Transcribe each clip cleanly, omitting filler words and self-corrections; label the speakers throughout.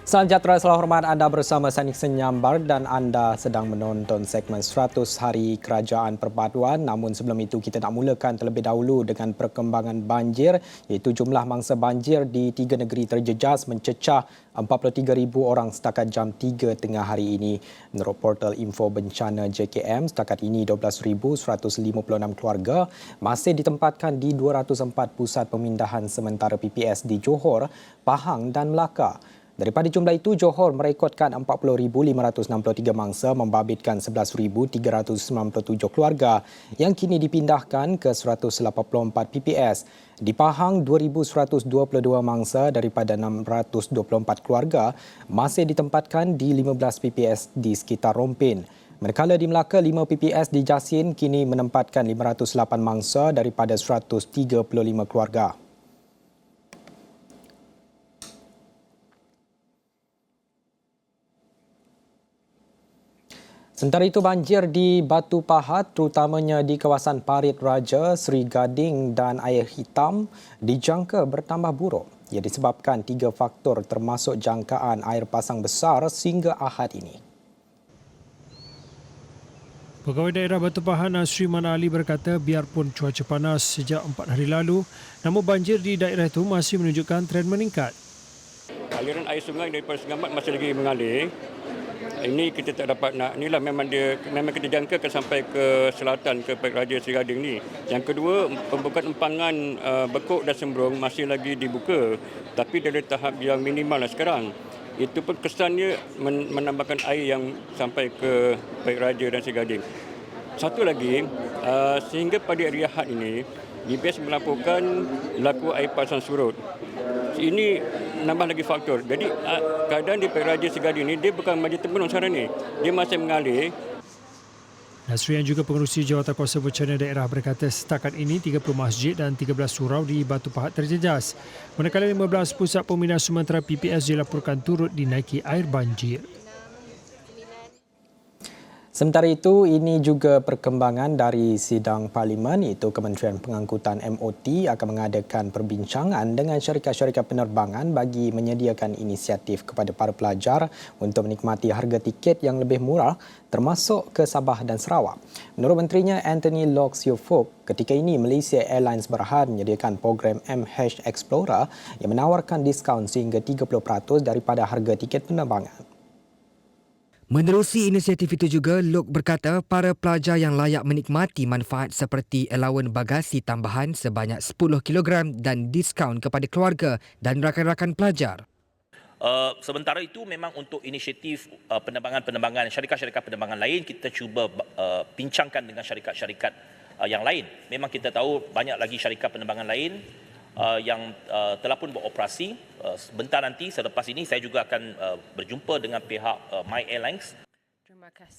Speaker 1: Salam sejahtera, selamat hormat anda bersama Sanik Senyambar dan anda sedang menonton segmen 100 Hari Kerajaan Perpaduan. Namun sebelum itu kita nak mulakan terlebih dahulu dengan perkembangan banjir, iaitu jumlah mangsa banjir di 3 negeri terjejas mencecah 43,000 orang setakat jam 3 tengah hari ini. Menurut portal info bencana JKM, setakat ini 12,156 keluarga masih ditempatkan di 204 pusat pemindahan sementara PPS di Johor, Pahang dan Melaka. Daripada jumlah itu, Johor merekodkan 40,563 mangsa membabitkan 11,397 keluarga yang kini dipindahkan ke 184 PPS. Di Pahang, 2,122 mangsa daripada 624 keluarga masih ditempatkan di 15 PPS di sekitar Rompin. Manakala di Melaka, 5 PPS di Jasin kini menempatkan 508 mangsa daripada 135 keluarga. Sementara itu, banjir di Batu Pahat terutamanya di kawasan Parit Raja, Seri Gading dan Air Hitam dijangka bertambah buruk. Ia disebabkan 3 faktor termasuk jangkaan air pasang besar sehingga Ahad ini.
Speaker 2: Pegawai Daerah Batu Pahat Nasri Mana Ali berkata biarpun cuaca panas sejak 4 hari lalu, namun banjir di daerah itu masih menunjukkan tren meningkat.
Speaker 3: Aliran air sungai daripada Sungai Mat masih lagi mengalir. Ini kita tak dapat nak, inilah memang kita jangka akan sampai ke selatan, ke Parit Raja Seri Gading ni. Yang kedua, pembukaan empangan Bekuk dan Sembrong masih lagi dibuka, tapi dari tahap yang minimal lah sekarang. Itu pun kesannya menambahkan air yang sampai ke Parit Raja dan Seri Gading. Satu lagi, sehingga pada hari Ahad ini, DBS melaporkan berlaku air pasang surut. Ini nambah lagi faktor. Jadi keadaan di Parit Raja Seri Gading ini dia bukan majlis terpenuh sekarang ni. Dia masih mengalir.
Speaker 2: Nasri yang juga pengerusi Jawatan Kuasa Bencana Daerah berkata setakat ini 30 masjid dan 13 surau di Batu Pahat terjejas. Manakala 15 pusat pemindahan sementara PPS dilaporkan turut dinaiki air banjir.
Speaker 1: Sementara itu, ini juga perkembangan dari sidang Parlimen, iaitu Kementerian Pengangkutan MOT akan mengadakan perbincangan dengan syarikat-syarikat penerbangan bagi menyediakan inisiatif kepada para pelajar untuk menikmati harga tiket yang lebih murah termasuk ke Sabah dan Sarawak. Menurut Menterinya Anthony Lok Siu Fok, ketika ini Malaysia Airlines berhad menyediakan program MH Explorer yang menawarkan diskaun sehingga 30% daripada harga tiket penerbangan.
Speaker 4: Menerusi inisiatif itu juga, Lok berkata para pelajar yang layak menikmati manfaat seperti allowance bagasi tambahan sebanyak 10 kg dan diskaun kepada keluarga dan rakan-rakan pelajar.
Speaker 5: Sementara itu memang untuk inisiatif penerbangan syarikat-syarikat penerbangan lain, kita cuba bincangkan dengan syarikat-syarikat yang lain. Memang kita tahu banyak lagi syarikat penerbangan lain yang telah pun beroperasi. Sebentar nanti selepas ini saya juga akan berjumpa dengan pihak My Airlines.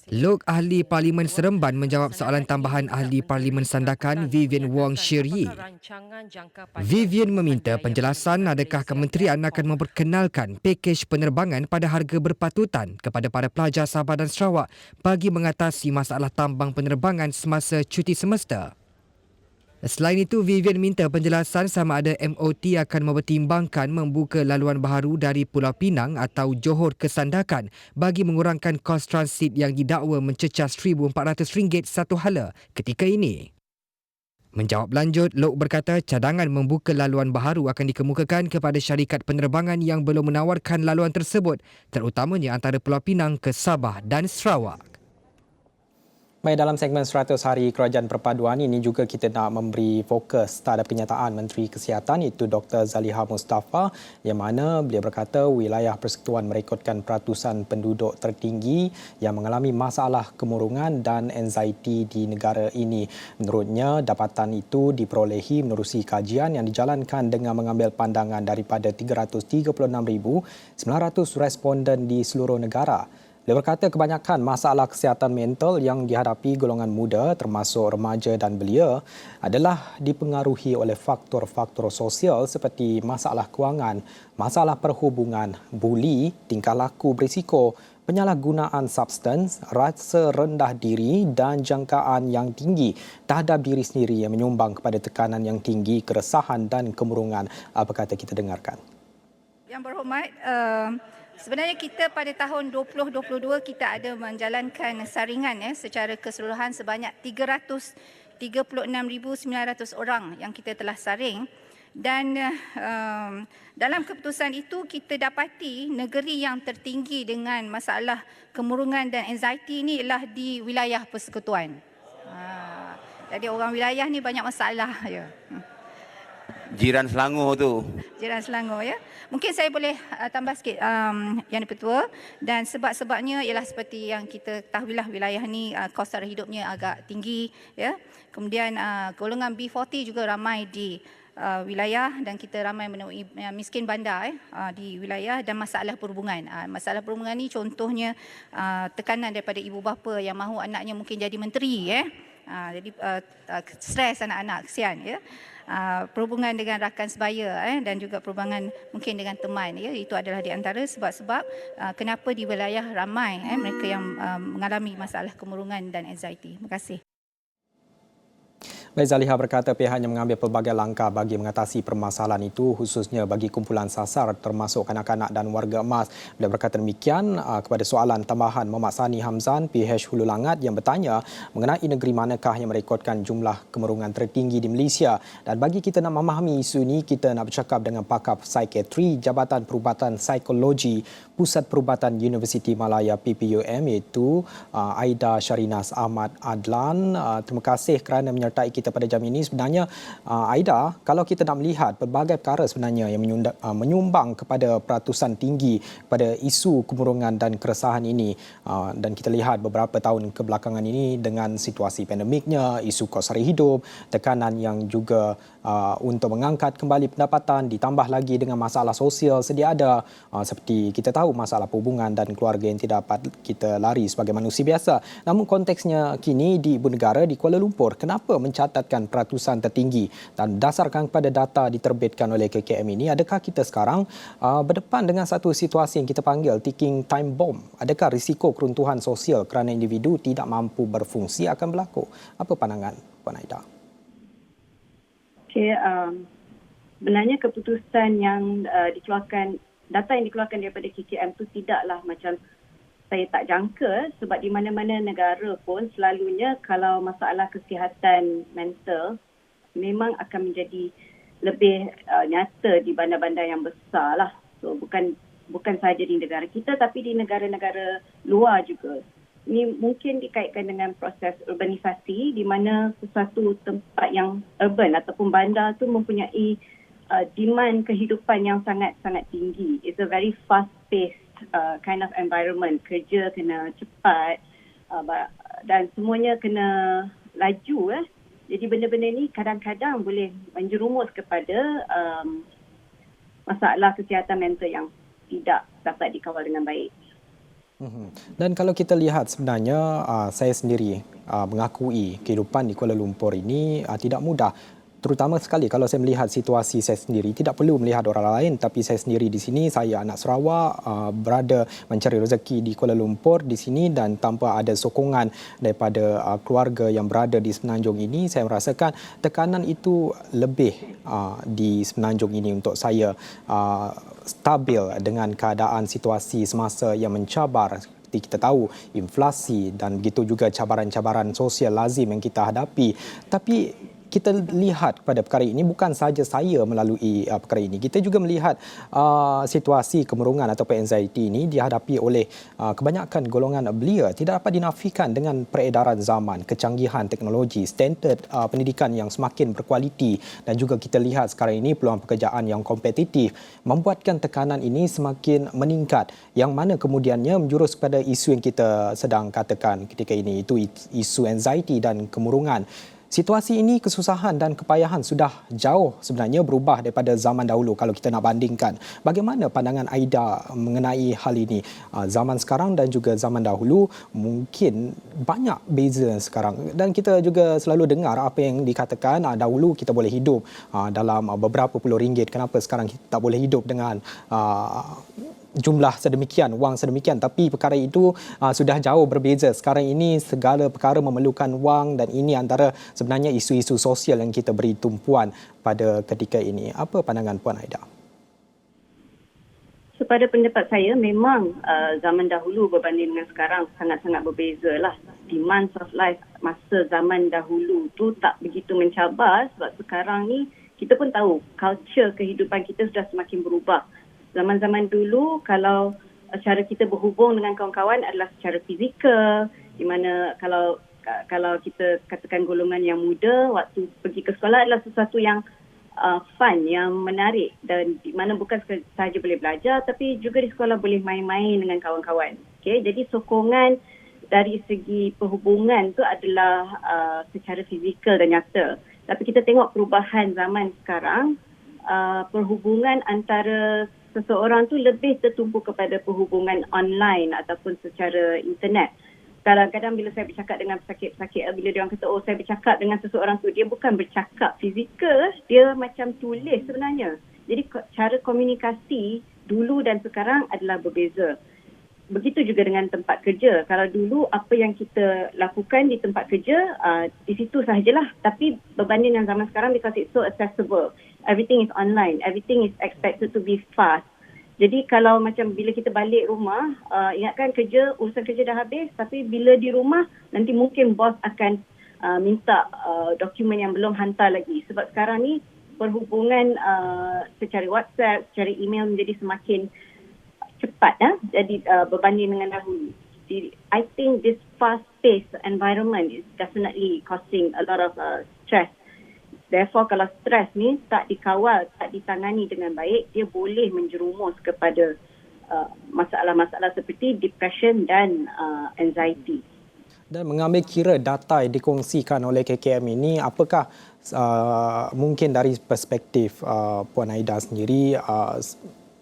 Speaker 4: Lok Ahli Parlimen Seremban menjawab soalan tambahan Ahli Parlimen Sandakan Vivian Wong Shiryi. Vivian meminta penjelasan adakah kementerian akan memperkenalkan pakej penerbangan pada harga berpatutan kepada para pelajar Sabah dan Sarawak bagi mengatasi masalah tambang penerbangan semasa cuti semester. Selain itu, Vivian minta penjelasan sama ada MOT akan mempertimbangkan membuka laluan baharu dari Pulau Pinang atau Johor ke Sandakan bagi mengurangkan kos transit yang didakwa mencecah RM1,400 satu hala ketika ini. Menjawab lanjut, Lok berkata cadangan membuka laluan baharu akan dikemukakan kepada syarikat penerbangan yang belum menawarkan laluan tersebut, terutamanya antara Pulau Pinang ke Sabah dan Sarawak.
Speaker 1: Baik, dalam segmen 100 Hari Kerajaan Perpaduan ini juga kita nak memberi fokus terhadap kenyataan Menteri Kesihatan iaitu Dr. Zaliha Mustafa yang mana beliau berkata wilayah persekutuan merekodkan peratusan penduduk tertinggi yang mengalami masalah kemurungan dan anxiety di negara ini. Menurutnya, dapatan itu diperolehi menerusi kajian yang dijalankan dengan mengambil pandangan daripada 336,900 responden di seluruh negara. Dia berkata kebanyakan masalah kesihatan mental yang dihadapi golongan muda termasuk remaja dan belia adalah dipengaruhi oleh faktor-faktor sosial seperti masalah kewangan, masalah perhubungan, buli, tingkah laku berisiko, penyalahgunaan substans, rasa rendah diri dan jangkaan yang tinggi terhadap diri sendiri yang menyumbang kepada tekanan yang tinggi, keresahan dan kemurungan. Apa kata kita dengarkan?
Speaker 6: Yang berhormat, Sebenarnya kita pada tahun 2022 kita ada menjalankan saringan secara keseluruhan sebanyak 336,900 orang yang kita telah saring. Dan dalam keputusan itu kita dapati negeri yang tertinggi dengan masalah kemurungan dan anxiety ini ialah di wilayah persekutuan. Jadi orang wilayah ni banyak masalah ya.
Speaker 7: Jiran Selangor tu.
Speaker 6: Jiran Selangor ya. Mungkin saya boleh tambah sikit Yang Dipertua, dan sebab-sebabnya ialah seperti yang kita ketahuilah wilayah ni kos sara hidupnya agak tinggi ya. Kemudian golongan B40 juga ramai di wilayah, dan kita ramai menemui miskin bandar di wilayah, dan masalah perhubungan. Masalah perhubungan ni contohnya tekanan daripada ibu bapa yang mahu anaknya mungkin jadi menteri jadi stres anak-anak, kesian ya. Perhubungan dengan rakan sebaya dan juga perhubungan mungkin dengan teman ya, itu adalah di antara sebab-sebab kenapa di wilayah ramai mereka yang mengalami masalah kemurungan dan anxiety. Terima kasih.
Speaker 1: Baik, Zaliha berkata pihaknya mengambil pelbagai langkah bagi mengatasi permasalahan itu, khususnya bagi kumpulan sasar termasuk kanak-kanak dan warga emas. Beliau berkata demikian kepada soalan tambahan Muhammad Sani Hamzan, PH Hulu Langat, yang bertanya mengenai negeri manakah yang merekodkan jumlah kemurungan tertinggi di Malaysia. Dan bagi kita nak memahami isu ini, kita nak bercakap dengan pakar psikiatri Jabatan Perubatan Psikologi Pusat Perubatan Universiti Malaya PPUM, iaitu Aida Syarinas Ahmad Adlan. Terima kasih kerana menyertai kita pada jam ini. Sebenarnya Aida, kalau kita nak melihat pelbagai perkara sebenarnya yang menyumbang kepada peratusan tinggi pada isu kemurungan dan keresahan ini, dan kita lihat beberapa tahun kebelakangan ini dengan situasi pandemiknya, isu kos sara hidup, tekanan yang juga untuk mengangkat kembali pendapatan, ditambah lagi dengan masalah sosial sedia ada, seperti kita tahu masalah perhubungan dan keluarga yang tidak dapat kita lari sebagai manusia biasa. Namun konteksnya kini di ibu negara di Kuala Lumpur, kenapa mencatatkan peratusan tertinggi? Dan berdasarkan kepada data diterbitkan oleh KKM ini, adakah kita sekarang berdepan dengan satu situasi yang kita panggil ticking time bomb? Adakah risiko keruntuhan sosial kerana individu tidak mampu berfungsi akan berlaku? Apa pandangan Puan Aida?
Speaker 8: Okay, sebenarnya keputusan yang dikeluarkan, data yang dikeluarkan daripada KKM itu tidaklah macam saya tak jangka, sebab di mana-mana negara pun selalunya kalau masalah kesihatan mental memang akan menjadi lebih nyata di bandar-bandar yang besar lah. So bukan sahaja di negara kita tapi di negara-negara luar juga. Ini mungkin dikaitkan dengan proses urbanisasi di mana sesuatu tempat yang urban ataupun bandar tu mempunyai demand kehidupan yang sangat-sangat tinggi. It's a very fast-paced kind of environment. Kerja kena cepat dan semuanya kena laju. Jadi benda-benda ni kadang-kadang boleh menjerumus kepada masalah kesihatan mental yang tidak dapat dikawal dengan baik.
Speaker 1: Dan kalau kita lihat sebenarnya saya sendiri mengakui kehidupan di Kuala Lumpur ini tidak mudah. Terutama sekali kalau saya melihat situasi saya sendiri, tidak perlu melihat orang lain, tapi saya sendiri di sini, saya anak Sarawak, berada mencari rezeki di Kuala Lumpur di sini, dan tanpa ada sokongan daripada keluarga yang berada di Semenanjung ini, saya merasakan tekanan itu lebih di Semenanjung ini untuk saya stabil dengan keadaan situasi semasa yang mencabar. Seperti kita tahu, inflasi dan begitu juga cabaran-cabaran sosial lazim yang kita hadapi. Tapi kita lihat pada perkara ini, bukan sahaja saya melalui perkara ini. Kita juga melihat situasi kemurungan atau anxiety ini dihadapi oleh kebanyakan golongan belia. Tidak dapat dinafikan dengan peredaran zaman, kecanggihan teknologi, standard pendidikan yang semakin berkualiti, dan juga kita lihat sekarang ini peluang pekerjaan yang kompetitif membuatkan tekanan ini semakin meningkat, yang mana kemudiannya menjurus pada isu yang kita sedang katakan ketika ini, itu isu anxiety dan kemurungan. Situasi ini, kesusahan dan kepayahan sudah jauh sebenarnya berubah daripada zaman dahulu kalau kita nak bandingkan. Bagaimana pandangan Aida mengenai hal ini? Zaman sekarang dan juga zaman dahulu mungkin banyak beza sekarang. Dan kita juga selalu dengar apa yang dikatakan, dahulu kita boleh hidup dalam beberapa puluh ringgit. Kenapa sekarang kita tak boleh hidup dengan jumlah sedemikian, wang sedemikian? Tapi perkara itu sudah jauh berbeza. Sekarang ini segala perkara memerlukan wang, dan ini antara sebenarnya isu-isu sosial yang kita beri tumpuan pada ketika ini. Apa pandangan Puan Aida?
Speaker 8: Sepada pendapat saya, memang zaman dahulu berbanding dengan sekarang sangat-sangat berbeza lah. Demands of life masa zaman dahulu tu tak begitu mencabar sebab sekarang ni kita pun tahu culture kehidupan kita sudah semakin berubah. Zaman-zaman dulu kalau cara kita berhubung dengan kawan-kawan adalah secara fizikal, di mana kalau kita katakan golongan yang muda, waktu pergi ke sekolah adalah sesuatu yang fun, yang menarik dan di mana bukan sahaja boleh belajar tapi juga di sekolah boleh main-main dengan kawan-kawan. Okay? Jadi sokongan dari segi perhubungan tu adalah secara fizikal dan nyata. Tapi kita tengok perubahan zaman sekarang, perhubungan antara seseorang tu lebih tertumpu kepada perhubungan online ataupun secara internet. Kadang-kadang bila saya bercakap dengan pesakit-pesakit, bila dia orang kata, oh saya bercakap dengan seseorang tu, dia bukan bercakap fizikal, dia macam tulis sebenarnya. Jadi cara komunikasi dulu dan sekarang adalah berbeza. Begitu juga dengan tempat kerja. Kalau dulu apa yang kita lakukan di tempat kerja, di situ sahajalah. Tapi berbanding dengan zaman sekarang, because it's so accessible. Everything is online. Everything is expected to be fast. Jadi kalau macam bila kita balik rumah, ingatkan urusan kerja dah habis, tapi bila di rumah, nanti mungkin bos akan minta dokumen yang belum hantar lagi. Sebab sekarang ni perhubungan secara WhatsApp, secara email menjadi semakin cepat. Jadi berbanding dengan dahulu. Jadi, I think this fast-paced environment is definitely causing a lot of stress. Therefore, kalau stres ni tak dikawal, tak ditangani dengan baik, dia boleh menjerumus kepada masalah-masalah seperti depression dan anxiety.
Speaker 1: Dan mengambil kira data yang dikongsikan oleh KKM ini, apakah mungkin dari perspektif Puan Aida sendiri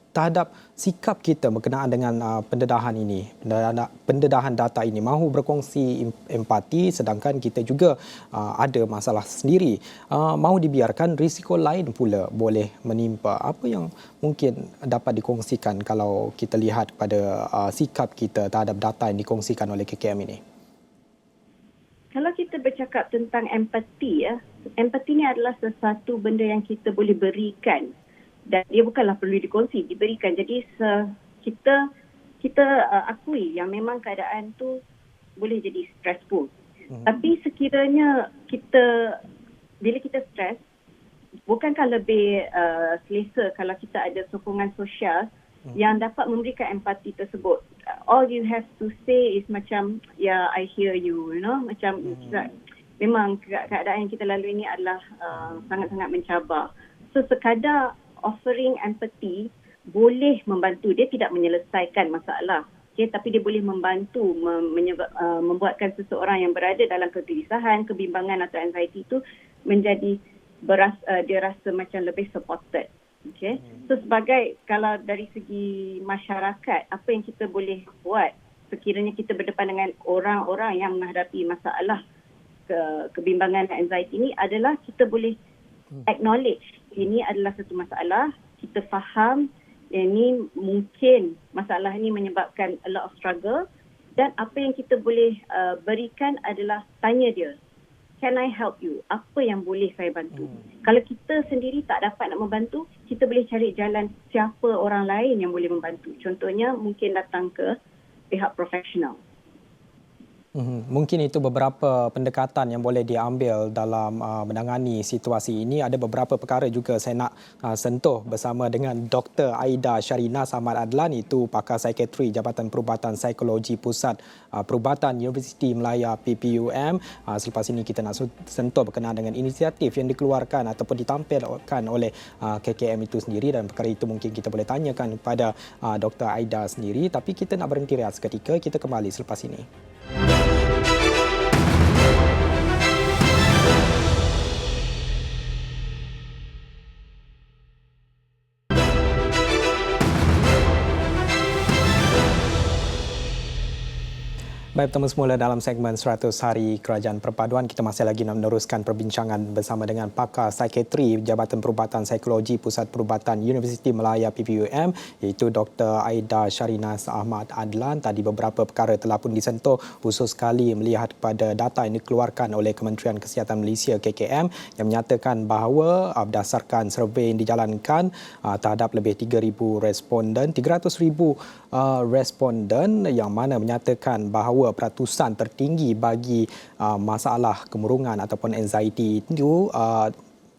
Speaker 1: terhadap sikap kita berkenaan dengan pendedahan ini, pendedahan data ini, mahu berkongsi empati sedangkan kita juga ada masalah sendiri, mahu dibiarkan risiko lain pula boleh menimpa. Apa yang mungkin dapat dikongsikan kalau kita lihat pada sikap kita terhadap data yang dikongsikan oleh KKM ini?
Speaker 8: Kalau kita bercakap tentang empati, empati ni adalah sesuatu benda yang kita boleh berikan. Dan dia bukanlah perlu dikongsi, diberikan. Jadi kita akui yang memang keadaan tu boleh jadi stressful. Tapi sekiranya bila kita stres, bukankah lebih selesa kalau kita ada sokongan sosial yang dapat memberikan empati tersebut. All you have to say is macam, yeah, I hear you, macam memang keadaan yang kita lalui ini adalah sangat-sangat mencabar. So sekadar offering empathy boleh membantu. Dia tidak menyelesaikan masalah, tapi dia boleh membantu membuatkan seseorang yang berada dalam kegelisahan, kebimbangan atau anxiety itu menjadi dia rasa macam lebih supported. So sebagai, kalau dari segi masyarakat, apa yang kita boleh buat sekiranya kita berdepan dengan orang-orang yang menghadapi masalah kebimbangan dan anxiety ini adalah kita boleh acknowledge ini adalah satu masalah, kita faham ini mungkin masalah ini menyebabkan a lot of struggle, dan apa yang kita boleh berikan adalah tanya dia, can I help you? Apa yang boleh saya bantu? Kalau kita sendiri tak dapat nak membantu, kita boleh cari jalan siapa orang lain yang boleh membantu. Contohnya mungkin datang ke pihak profesional.
Speaker 1: Mungkin itu beberapa pendekatan yang boleh diambil dalam menangani situasi ini. Ada beberapa perkara juga saya nak sentuh bersama dengan Dr. Aida Sharina Samad Adlan, itu pakar psikiatri Jabatan Perubatan Psikologi Pusat Perubatan Universiti Melaya PPUM. Selepas ini kita nak sentuh berkenaan dengan inisiatif yang dikeluarkan ataupun ditampilkan oleh KKM itu sendiri, dan perkara itu mungkin kita boleh tanyakan kepada Dr. Aida sendiri. Tapi kita nak berhenti rehat seketika, kita kembali selepas ini. Baik, bertemu semula dalam segmen 100 Hari Kerajaan Perpaduan. Kita masih lagi nak meneruskan perbincangan bersama dengan pakar psikiatri Jabatan Perubatan Psikologi Pusat Perubatan Universiti Melaya PPUM iaitu Dr. Aida Sharinas Ahmad Adlan. Tadi beberapa perkara telah pun disentuh, khusus sekali melihat kepada data yang dikeluarkan oleh Kementerian Kesihatan Malaysia KKM yang menyatakan bahawa berdasarkan survei yang dijalankan terhadap lebih 3,000 responden, 300,000 responden yang mana menyatakan bahawa peratusan tertinggi bagi masalah kemurungan ataupun anxiety itu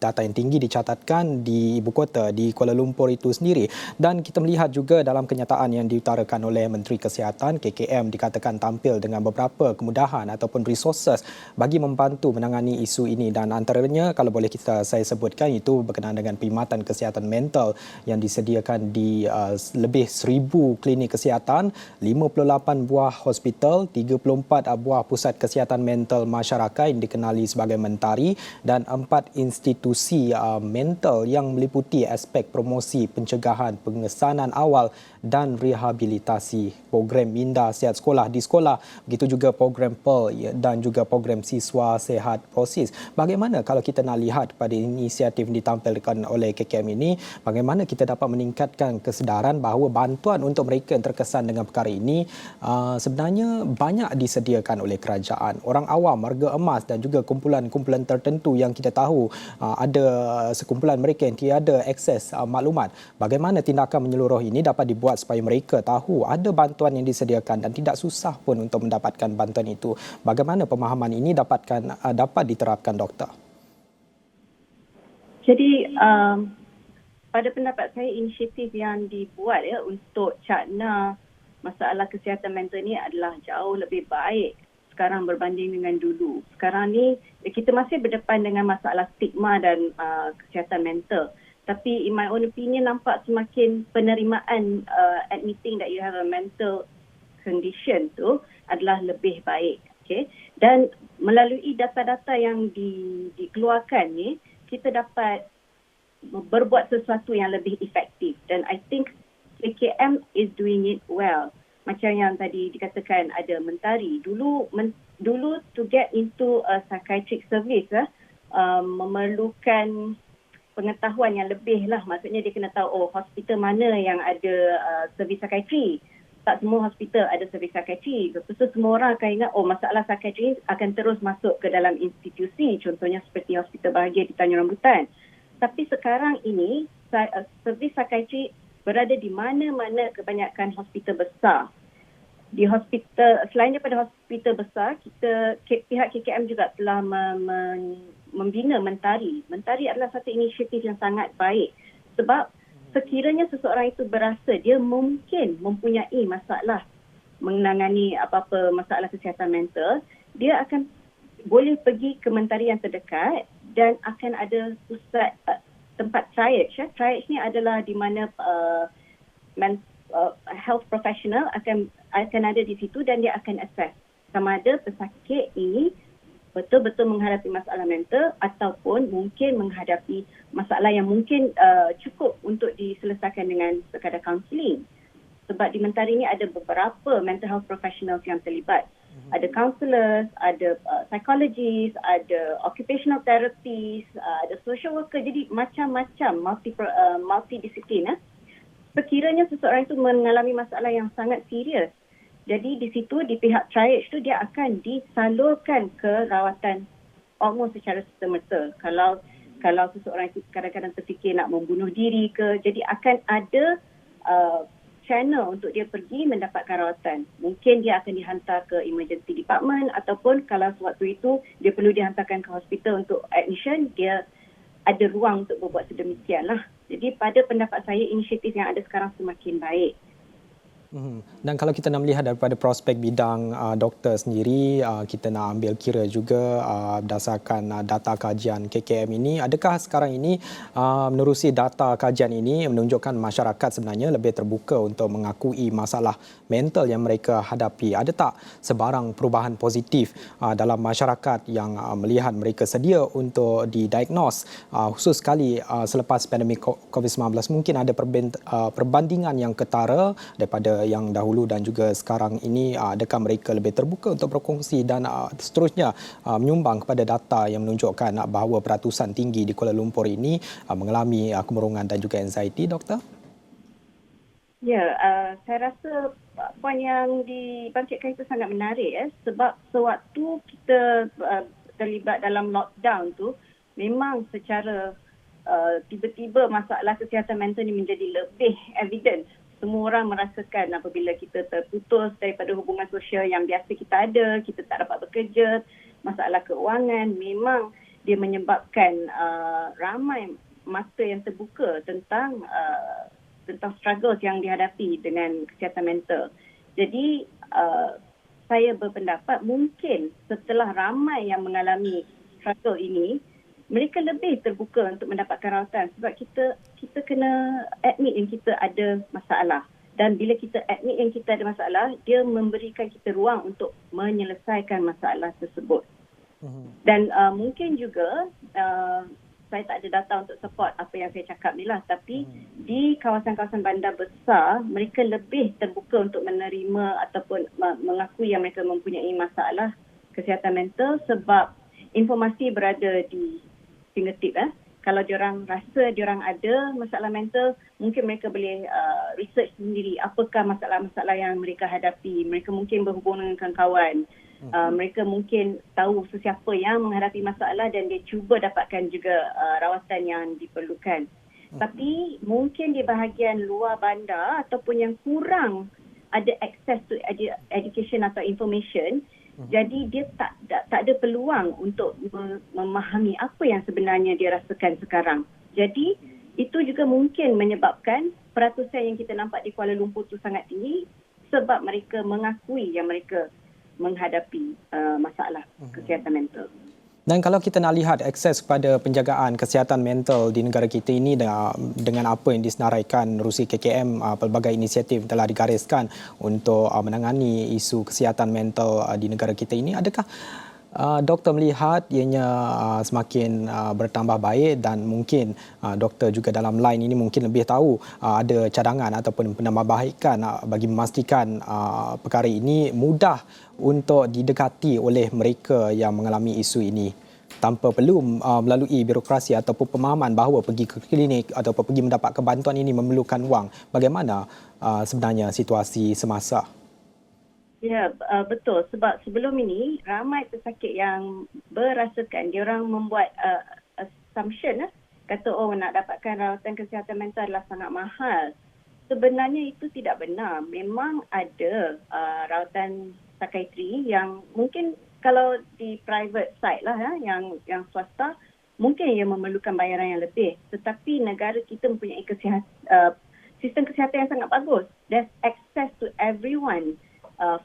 Speaker 1: data yang tinggi dicatatkan di ibu kota, di Kuala Lumpur itu sendiri. Dan kita melihat juga dalam kenyataan yang diutarakan oleh Menteri Kesihatan, KKM dikatakan tampil dengan beberapa kemudahan ataupun resources bagi membantu menangani isu ini. Dan antaranya, kalau boleh saya sebutkan, itu berkenaan dengan perkhidmatan kesihatan mental yang disediakan di lebih 1,000 klinik kesihatan, 58 buah hospital, 34 buah pusat kesihatan mental masyarakat yang dikenali sebagai mentari dan 4 institusi mental yang meliputi aspek promosi, pencegahan, pengesanan awal dan rehabilitasi, program Minda Sihat Sekolah di sekolah, begitu juga program PEL dan juga program Siswa Sehat Proses. Bagaimana kalau kita nak lihat pada inisiatif yang ditampilkan oleh KKM ini, bagaimana kita dapat meningkatkan kesedaran bahawa bantuan untuk mereka yang terkesan dengan perkara ini sebenarnya banyak disediakan oleh kerajaan. Orang awam, warga emas dan juga kumpulan-kumpulan tertentu yang kita tahu ada sekumpulan mereka yang tiada akses maklumat. Bagaimana tindakan menyeluruh ini dapat dibuat supaya mereka tahu ada bantuan yang disediakan dan tidak susah pun untuk mendapatkan bantuan itu. Bagaimana pemahaman ini dapat diterapkan, Doktor?
Speaker 8: Jadi pada pendapat saya, inisiatif yang dibuat untuk cakna masalah kesihatan mental ini adalah jauh lebih baik sekarang berbanding dengan dulu. Sekarang ni kita masih berdepan dengan masalah stigma dan kesihatan mental. Tapi in my own opinion, nampak semakin penerimaan admitting that you have a mental condition tu adalah lebih baik. Okay? Dan melalui data-data yang dikeluarkan ni, kita dapat berbuat sesuatu yang lebih efektif. Dan I think KKM is doing it well. Macam yang tadi dikatakan ada mentari. Dulu to get into a psychiatric service memerlukan pengetahuan yang lebih lah. Maksudnya dia kena tahu hospital mana yang ada servis psikiatri. Tak semua hospital ada servis psikiatri. Lepas tu semua orang akan ingat masalah psikiatri akan terus masuk ke dalam institusi. Contohnya seperti Hospital Bahagia di Tanjung Rambutan. Tapi sekarang ini servis psikiatri berada di mana-mana kebanyakan hospital besar. Di hospital, selain daripada hospital besar, pihak KKM juga telah membina mentari. Mentari adalah satu inisiatif yang sangat baik. Sebab sekiranya seseorang itu berasa dia mungkin mempunyai masalah menangani apa-apa masalah kesihatan mental, dia akan boleh pergi ke mentari yang terdekat dan akan ada pusat tempat triage. Triage ni adalah di mana health professional akan ada di situ dan dia akan assess sama ada pesakit ini betul-betul menghadapi masalah mental ataupun mungkin menghadapi masalah yang mungkin cukup untuk diselesaikan dengan sekadar kaunseling. Sebab di mentari ini ada beberapa mental health professionals yang terlibat. Ada counsellors, ada psychologists, ada occupational therapists, ada social worker. Jadi macam-macam multidisiplin. Sekiranya seseorang itu mengalami masalah yang sangat serius, jadi di situ di pihak triage tu dia akan disalurkan ke rawatan almost secara serta-merta. Kalau seseorang itu kadang-kadang terfikir nak membunuh diri ke, jadi akan ada channel untuk dia pergi mendapatkan rawatan. Mungkin dia akan dihantar ke emergency department ataupun kalau sewaktu itu dia perlu dihantarkan ke hospital untuk admission, dia ada ruang untuk berbuat sedemikian lah. Jadi pada pendapat saya, inisiatif yang ada sekarang semakin baik.
Speaker 1: Dan kalau kita nak melihat daripada prospek bidang doktor sendiri, kita nak ambil kira juga berdasarkan data kajian KKM ini, adakah sekarang ini menerusi data kajian ini menunjukkan masyarakat sebenarnya lebih terbuka untuk mengakui masalah mental yang mereka hadapi? Ada tak sebarang perubahan positif dalam masyarakat yang melihat mereka sedia untuk didiagnos, khusus sekali selepas pandemik COVID-19? Mungkin ada perbandingan yang ketara daripada antara yang dahulu dan juga sekarang ini, adakah mereka lebih terbuka untuk berkongsi dan seterusnya menyumbang kepada data yang menunjukkan bahawa peratusan tinggi di Kuala Lumpur ini mengalami kemerungan dan juga anxiety, Doktor?
Speaker 8: Ya, saya rasa poin yang dibangkitkan itu sangat menarik sebab sewaktu kita terlibat dalam lockdown tu memang secara tiba-tiba masalah kesihatan mental ni menjadi lebih evident. Semua orang merasakan apabila kita terputus daripada hubungan sosial yang biasa kita ada, kita tak dapat bekerja, masalah keuangan, memang dia menyebabkan ramai mata yang terbuka tentang struggles yang dihadapi dengan kesihatan mental. Jadi saya berpendapat mungkin setelah ramai yang mengalami struggle ini, mereka lebih terbuka untuk mendapatkan rawatan sebab kita kena admit yang kita ada masalah. Dan bila kita admit yang kita ada masalah, dia memberikan kita ruang untuk menyelesaikan masalah tersebut. Dan mungkin juga saya tak ada data untuk support apa yang saya cakap ni lah, tapi di kawasan-kawasan bandar besar, mereka lebih terbuka untuk menerima ataupun mengakui yang mereka mempunyai masalah kesihatan mental sebab informasi berada di fingertip. Kalau diorang rasa diorang ada masalah mental, mungkin mereka boleh research sendiri apakah masalah-masalah yang mereka hadapi. Mereka mungkin berhubung dengan kawan. Mereka mungkin tahu sesiapa yang menghadapi masalah dan dia cuba dapatkan juga rawatan yang diperlukan. Tapi mungkin di bahagian luar bandar ataupun yang kurang ada access to education atau information, jadi dia tak ada peluang untuk memahami apa yang sebenarnya dia rasakan sekarang. Jadi itu juga mungkin menyebabkan peratusan yang kita nampak di Kuala Lumpur tu sangat tinggi sebab mereka mengakui yang mereka menghadapi masalah kesihatan mental.
Speaker 1: Dan kalau kita nak lihat akses kepada penjagaan kesihatan mental di negara kita ini dengan apa yang disenaraikan Rusi KKM, pelbagai inisiatif telah digariskan untuk menangani isu kesihatan mental di negara kita ini, adakah doktor melihat ianya semakin bertambah baik dan mungkin doktor juga dalam line ini mungkin lebih tahu ada cadangan ataupun penambahbaikan bagi memastikan perkara ini mudah untuk didekati oleh mereka yang mengalami isu ini tanpa perlu melalui birokrasi ataupun pemahaman bahawa pergi ke klinik ataupun pergi mendapatkan bantuan ini memerlukan wang. Bagaimana sebenarnya situasi semasa?
Speaker 8: Ya, betul. Sebab sebelum ini, ramai pesakit yang berasakan, diorang membuat assumption, kata, nak dapatkan rawatan kesihatan mental adalah sangat mahal. Sebenarnya itu tidak benar. Memang ada rawatan psikiatri yang mungkin kalau di private side lah, yang swasta, mungkin ia memerlukan bayaran yang lebih. Tetapi negara kita mempunyai sistem kesihatan yang sangat bagus. There's access to everyone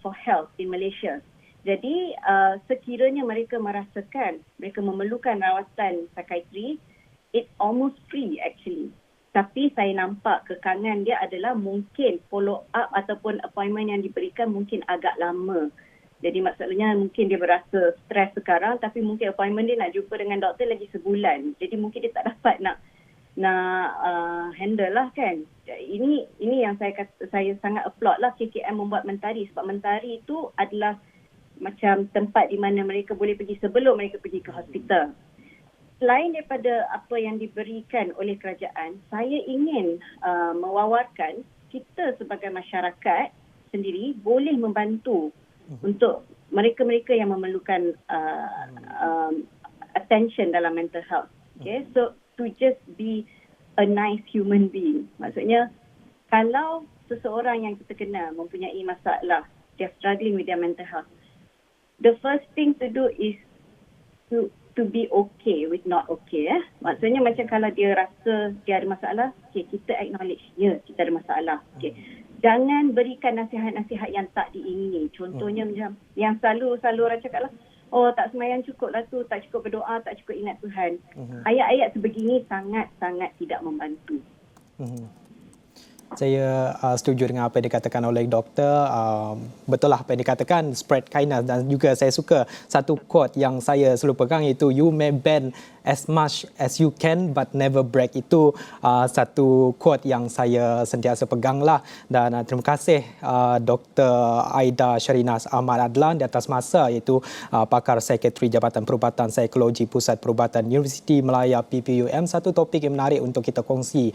Speaker 8: for health in Malaysia. Jadi sekiranya mereka merasakan mereka memerlukan rawatan psikiatri, it's almost free actually. Tapi saya nampak kekangan dia adalah mungkin follow up ataupun appointment yang diberikan mungkin agak lama. Jadi maksudnya mungkin dia berasa stres sekarang tapi mungkin appointment dia nak jumpa dengan doktor lagi sebulan. Jadi mungkin dia tak dapat nak handle lah kan. Ini yang saya sangat applaud lah KKM membuat mentari sebab mentari itu adalah macam tempat di mana mereka boleh pergi sebelum mereka pergi ke hospital. Selain daripada apa yang diberikan oleh kerajaan, saya ingin mewawarkan kita sebagai masyarakat sendiri boleh membantu untuk mereka-mereka yang memerlukan attention dalam mental health. Okay, so to just be a nice human being. Maksudnya, kalau seseorang yang kita kenal mempunyai masalah, they're struggling with their mental health, the first thing to do is to be okay with not okay. Maksudnya macam kalau dia rasa dia ada masalah, okay, kita acknowledge, ya, kita ada masalah. Okay. Jangan berikan nasihat-nasihat yang tak diingini. Contohnya macam yang selalu orang cakap lah, tak semayang cukup lah tu, tak cukup berdoa, tak cukup ingat Tuhan. Ayat-ayat sebegini sangat-sangat tidak membantu.
Speaker 1: Saya setuju dengan apa yang dikatakan oleh doktor. Betul lah apa yang dikatakan, spread kindness, dan juga saya suka satu quote yang saya selalu pegang, iaitu you may bend as much as you can but never break. Itu satu quote yang saya sentiasa pegang lah. Dan terima kasih Dr. Aida Sharinas Ahmad Adlan di atas masa, iaitu pakar sekretari Jabatan Perubatan Psikologi Pusat Perubatan Universiti Melaya PPUM. Satu topik yang menarik untuk kita kongsi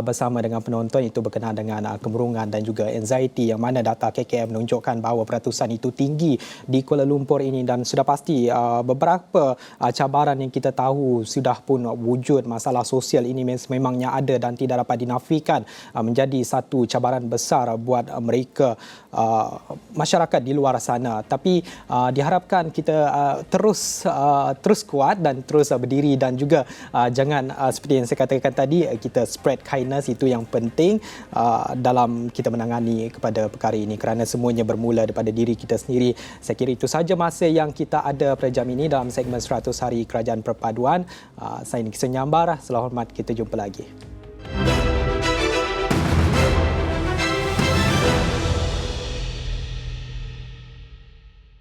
Speaker 1: bersama dengan penonton, itu berkenaan dengan kemurungan dan juga anxiety, yang mana data KKM menunjukkan bahawa peratusan itu tinggi di Kuala Lumpur ini, dan sudah pasti beberapa cabaran yang kita tahu sudah pun wujud. Masalah sosial ini memangnya ada dan tidak dapat dinafikan menjadi satu cabaran besar buat mereka masyarakat di luar sana. Tapi diharapkan kita terus kuat dan terus berdiri, dan juga jangan seperti yang saya katakan tadi, kita spread kindness, itu yang penting dalam kita menangani kepada perkara ini, kerana semuanya bermula daripada diri kita sendiri. Saya kira itu sahaja masa yang kita ada pada jam ini dalam segmen 100 Hari Kerajaan Perpaduan. Saya Nick Senyambar. Selamat hormat, kita jumpa lagi.